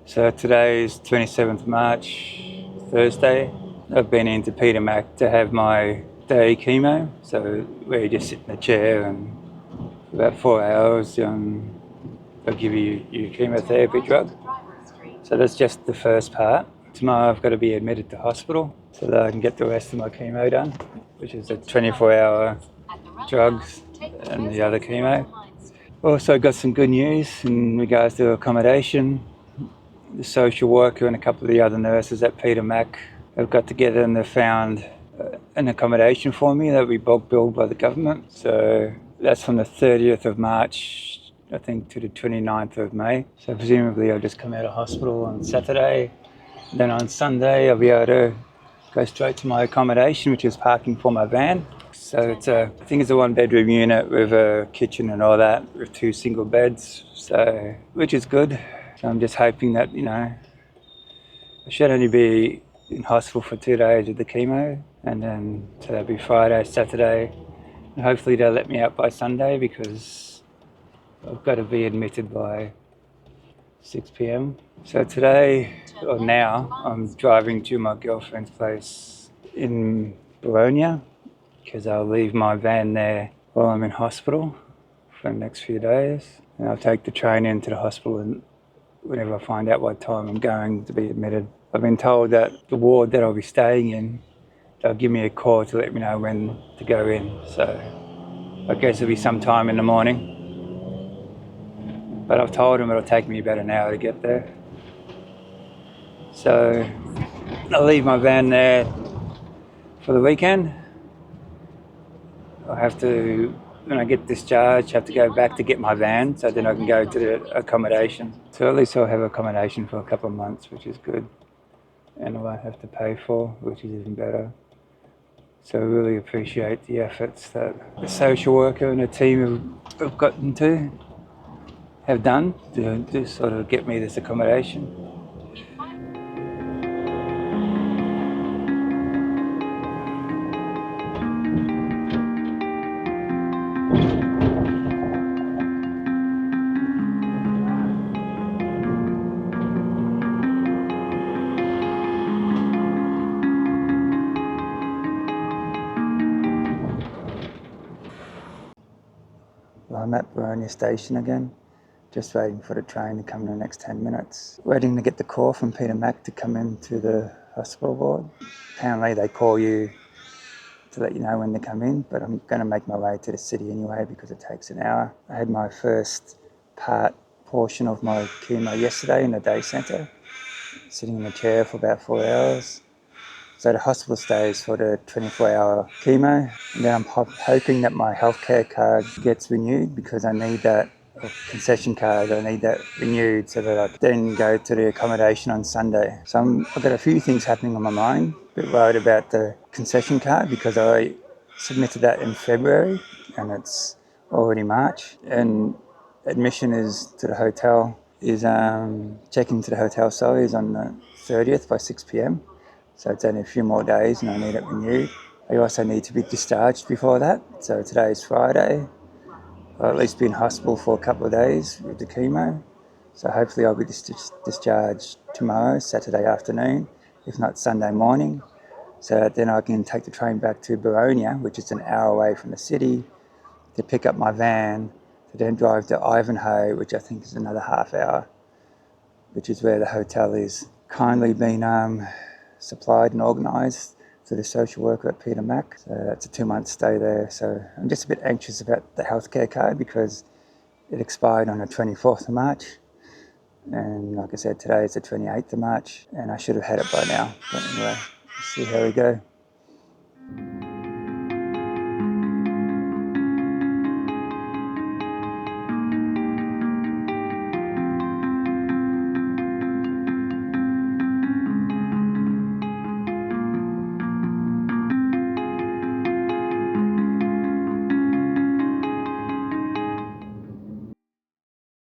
So today is 27th March, Thursday. I've been into Peter Mac to have my day chemo. So where you just sit in a chair and for about 4 hours they'll give you your chemotherapy drug. So that's just the first part. Tomorrow I've got to be admitted to hospital so that I can get the rest of my chemo done, which is a 24-hour drugs and the other chemo. Also got some good news in regards to accommodation. The social worker and a couple of the other nurses at Peter Mac have got together and they've found an accommodation for me that we bulk billed by the government. So that's from the 30th of March, I think, to the 29th of May. So presumably I'll just come out of hospital on Saturday. Then on Sunday I'll be able to go straight to my accommodation, which is parking for my van. So I think it's a 1-bedroom unit with a kitchen and all that, with 2 single beds, so which is good. So I'm just hoping that, I should only be in hospital for 2 days with the chemo, and then so that'll be Friday, Saturday, and hopefully they'll let me out by Sunday because I've got to be admitted by 6 p.m. So today, or now, I'm driving to my girlfriend's place in Bologna because I'll leave my van there while I'm in hospital for the next few days, and I'll take the train into the hospital and whenever I find out what time I'm going to be admitted. I've been told that the ward that I'll be staying in, they'll give me a call to let me know when to go in. So I guess it'll be sometime in the morning. But I've told them it'll take me about an hour to get there. So I'll leave my van there for the weekend. I'll have to, when I get discharged, have to go back to get my van so then I can go to the accommodation. So at least I'll have accommodation for a couple of months, which is good. And I won't have to pay for, which is even better. So I really appreciate the efforts that the social worker and the team have gotten to have done to sort of get me this accommodation. Well, I'm at Bologna station again, just waiting for the train to come in the next 10 minutes. Waiting to get the call from Peter Mac to come into the hospital ward. Apparently they call you to let you know when to come in, but I'm going to make my way to the city anyway because it takes an hour. I had my first portion of my chemo yesterday in the day centre, sitting in a chair for about 4 hours. So the hospital stays for the 24-hour chemo, and then I'm hoping that my healthcare card gets renewed because I need that concession card. I need that renewed so that I can then go to the accommodation on Sunday. So I've got a few things happening on my mind. A bit worried about the concession card because I submitted that in February and it's already March. And admission is to the hotel check-in to the hotel, is on the 30th by 6 p.m. So it's only a few more days and I need it renewed. I also need to be discharged before that. So today is Friday. I'll at least be in hospital for a couple of days with the chemo. So hopefully I'll be discharged tomorrow, Saturday afternoon, if not Sunday morning. So then I can take the train back to Bologna, which is an hour away from the city, to pick up my van, to then drive to Ivanhoe, which I think is another half hour, which is where the hotel is. Kindly been supplied and organised to the social worker at Peter Mac. So that's a 2-month stay there. So I'm just a bit anxious about the healthcare card because it expired on the 24th of March. And like I said, today is the 28th of March and I should have had it by now. But anyway, we'll see how we go.